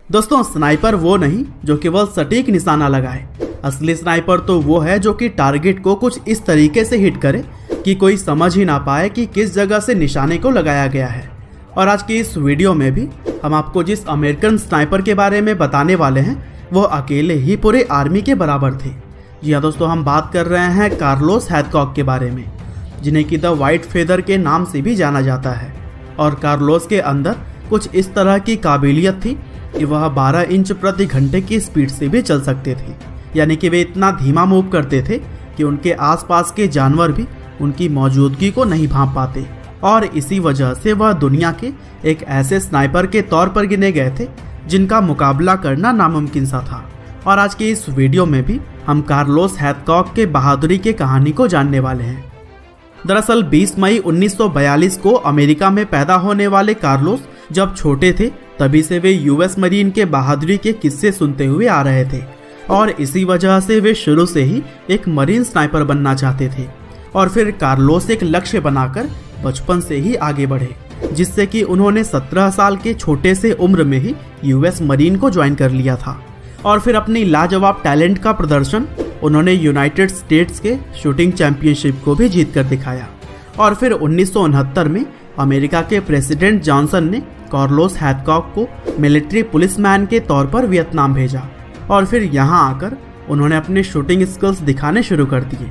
दोस्तों स्नाइपर वो नहीं जो केवल सटीक निशाना लगाए, असली स्नाइपर तो वो है जो कि टारगेट को कुछ इस तरीके से हिट करे कि कोई समझ ही ना पाए कि किस जगह से निशाने को लगाया गया है। और आज की इस वीडियो में भी हम आपको जिस अमेरिकन स्नाइपर के बारे में बताने वाले हैं वो अकेले ही पूरे आर्मी के बराबर थे। जी हाँ दोस्तों, हम बात कर रहे हैं कार्लोस हैथकॉक के बारे में, जिन्हें कि द वाइट फेदर के नाम से भी जाना जाता है। और कार्लोस के अंदर कुछ इस तरह की काबिलियत थी कि वह 12 इंच प्रति घंटे की स्पीड से भी चल सकते थे, यानी कि वे इतना धीमा मूव करते थे कि उनके आसपास के जानवर भी उनकी मौजूदगी को नहीं भांप पाते। और इसी वजह से वह दुनिया के एक ऐसे स्नाइपर के तौर पर गिने गए थे जिनका मुकाबला करना नामुमकिन सा था। और आज के इस वीडियो में भी हम कार्लोस हैथकॉक के बहादुरी की कहानी को जानने वाले हैं। दरअसल 20 मई 1942 को अमेरिका में पैदा होने वाले कार्लोस जब छोटे थे तभी से वे यूएस मरीन के बहादुरी के किस्से सुनते हुए आ रहे थे और इसी वजह से वे शुरू से ही एक मरीन स्नाइपर बनना चाहते थे। और फिर कार्लोस एक लक्ष्य बनाकर बचपन से ही आगे बढ़े, जिससे कि उन्होंने 17 साल के छोटे से उम्र में ही यूएस मरीन को ज्वाइन कर लिया था। और फिर अपनी लाजवाब टैलेंट का प्रदर्शन उन्होंने यूनाइटेड स्टेट्स के शूटिंग चैंपियनशिप को भी जीत कर दिखाया। और फिर 1969 में अमेरिका के प्रेसिडेंट जॉनसन ने कार्लोस हैथकॉक को मिलिट्री पुलिसमैन के तौर पर वियतनाम भेजा और फिर यहाँ आकर उन्होंने अपने शूटिंग स्किल्स दिखाने शुरू कर दिए।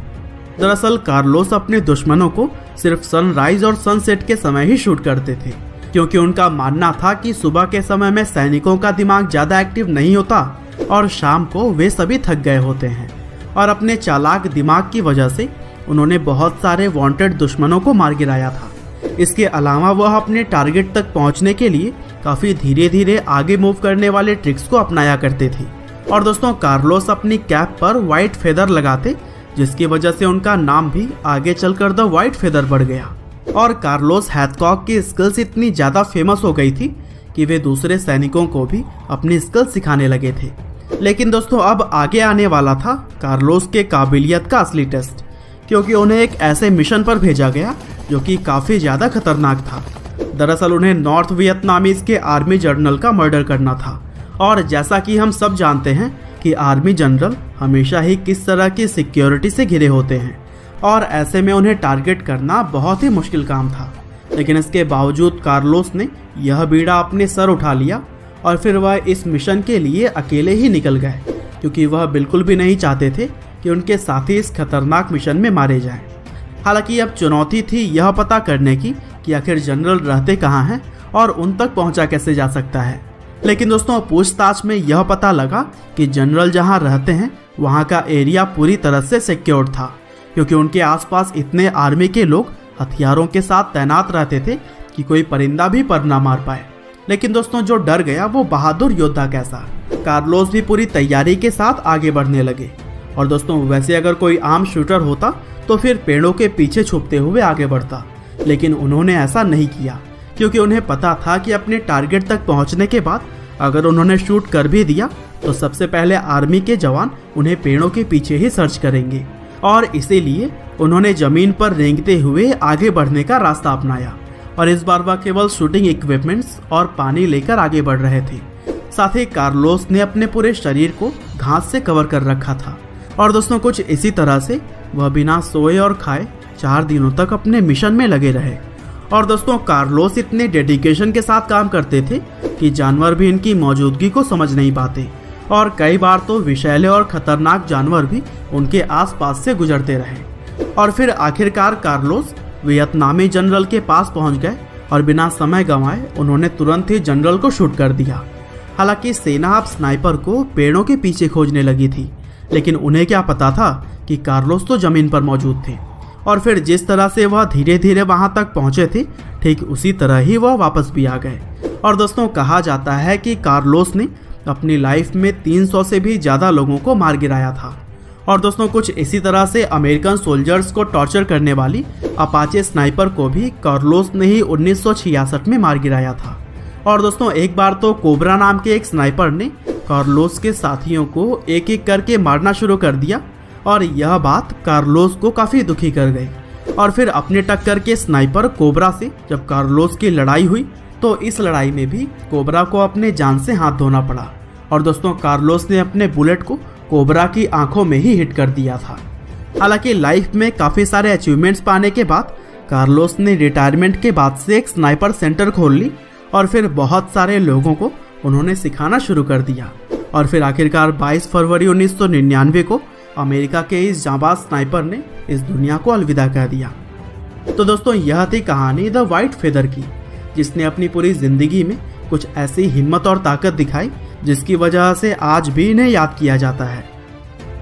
दरअसल कार्लोस अपने दुश्मनों को सिर्फ सनराइज और सनसेट के समय ही शूट करते थे, क्योंकि उनका मानना था कि सुबह के समय में सैनिकों का दिमाग ज्यादा एक्टिव नहीं होता और शाम को वे सभी थक गए होते हैं। और अपने चालाक दिमाग की वजह से उन्होंने बहुत सारे वांटेड दुश्मनों को मार गिराया था। इसके अलावा वह अपने टारगेट तक पहुंचने के लिए काफी धीरे धीरे आगे मूव करने वाले ट्रिक्स को अपनाया करते थे। और दोस्तों कार्लोस अपनी कैप पर व्हाइट फेदर लगाते, जिसकी वजह से उनका नाम भी आगे चलकर द व्हाइट फेदर बढ़ गया। और कार्लोस हैथकॉक की स्किल्स इतनी ज्यादा फेमस हो गई थी कि वे दूसरे सैनिकों को भी अपनी स्किल्स सिखाने लगे थे। लेकिन दोस्तों अब आगे आने वाला था कार्लोस के काबिलियत का असली टेस्ट, क्योंकि उन्हें एक ऐसे मिशन पर भेजा गया जो कि काफी ज्यादा खतरनाक था। दरअसल उन्हें नॉर्थ वियतनामीज के आर्मी जनरल का मर्डर करना था। और जैसा कि हम सब जानते हैं कि आर्मी जनरल हमेशा ही किस तरह की सिक्योरिटी से घिरे होते हैं और ऐसे में उन्हें टारगेट करना बहुत ही मुश्किल काम था। लेकिन इसके बावजूद कार्लोस ने यह बीड़ा अपने सर उठा लिया और फिर वह इस मिशन के लिए अकेले ही निकल गए, क्योंकि वह बिल्कुल भी नहीं चाहते थे कि उनके साथी इस खतरनाक मिशन में मारे जाएं। हालांकि अब चुनौती थी यह पता करने की कि आखिर जनरल रहते कहाँ हैं और उन तक पहुंचा कैसे जा सकता है। लेकिन दोस्तों पूछताछ में यह पता लगा कि जनरल जहां रहते हैं वहां का एरिया पूरी तरह से सिक्योर्ड था, क्योंकि उनके आसपास इतने आर्मी के लोग हथियारों के साथ तैनात रहते थे कि कोई परिंदा भी पर ना मार पाए। लेकिन दोस्तों जो डर गया वो बहादुर योद्धा कैसा। कार्लोस भी पूरी तैयारी के साथ आगे बढ़ने लगे। और दोस्तों वैसे अगर कोई आम शूटर होता तो फिर पेड़ों के पीछे छुपते हुए आगे बढ़ता, लेकिन उन्होंने ऐसा नहीं किया, क्योंकि उन्हें पता था कि अपने टारगेट तक पहुंचने के बाद अगर उन्होंने शूट कर भी दिया तो सबसे पहले आर्मी के जवान उन्हें पेड़ों के पीछे ही सर्च करेंगे। और इसीलिए उन्होंने जमीन पर रेंगते हुए आगे बढ़ने का रास्ता अपनाया। और इस बार वह केवल शूटिंग इक्विपमेंट्स और पानी लेकर आगे बढ़ रहे थे। साथ ही कार्लोस ने अपने पूरे शरीर को घास से कवर कर रखा था। और दोस्तों कुछ इसी तरह से वह बिना सोए और खाए 4 दिनों तक अपने मिशन में लगे रहे। और दोस्तों कार्लोस इतने डेडिकेशन के साथ काम करते थे कि जानवर भी इनकी मौजूदगी को समझ नहीं पाते और कई बार तो विषैले और खतरनाक जानवर भी उनके आसपास से गुजरते रहे। और फिर आखिरकार कार्लोस वियतनामी जनरल के पास पहुंच गए और बिना समय गंवाए उन्होंने तुरंत ही जनरल को शूट कर दिया। हालांकि सेना अब स्नाइपर को पेड़ों के पीछे खोजने लगी थी, लेकिन उन्हें क्या पता था कि कार्लोस तो जमीन पर मौजूद थे। और फिर जिस तरह से वह धीरे धीरे वहां तक पहुंचे थे ठीक उसी तरह ही वह वापस भी आ गए। और दोस्तों कहा जाता है कि कार्लोस ने अपनी लाइफ में 300 से भी ज्यादा लोगों को मार गिराया था। और दोस्तों कुछ इसी तरह से अमेरिकन सोल्जर्स को टॉर्चर करने वाली अपाचे स्नाइपर को भी कार्लोस ने ही 1966 में मार गिराया था। और दोस्तों एक बार तो कोबरा नाम के एक स्नाइपर ने कार्लोस के साथियों को एक एक करके मारना शुरू कर दिया और यह बात कार्लोस को काफी दुखी कर गई। और फिर अपने टक्कर के स्नाइपर कोबरा से जब कार्लोस की लड़ाई हुई तो इस लड़ाई में भी कोबरा को अपने जान से हाथ धोना पड़ा और दोस्तों कार्लोस ने अपने बुलेट को कोबरा की आंखों में ही हिट कर दिया था। हालांकि लाइफ में काफ़ी सारे अचीवमेंट्स पाने के बाद कार्लोस ने रिटायरमेंट के बाद से एक स्नाइपर सेंटर खोल ली और फिर बहुत सारे लोगों को उन्होंने सिखाना शुरू कर दिया और फिर आखिरकार 22 फरवरी 1999 को अमेरिका के इस जांबाज स्नाइपर ने इस दुनिया को अलविदा कह दिया। तो दोस्तों यह थी कहानी द वाइट फेदर की, जिसने अपनी पूरी जिंदगी में कुछ ऐसी हिम्मत और ताकत दिखाई जिसकी वजह से आज भी इन्हें याद किया जाता है।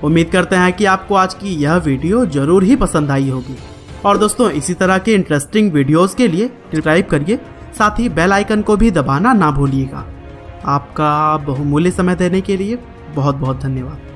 उम्मीद करते हैं कि आपको आज की यह वीडियो जरूर ही पसंद आई होगी और दोस्तों इसी तरह के इंटरेस्टिंग वीडियोस के लिए सब्सक्राइब करिए, साथ ही बेल आइकन को भी दबाना ना भूलिएगा। आपका बहुमूल्य समय देने के लिए बहुत बहुत धन्यवाद।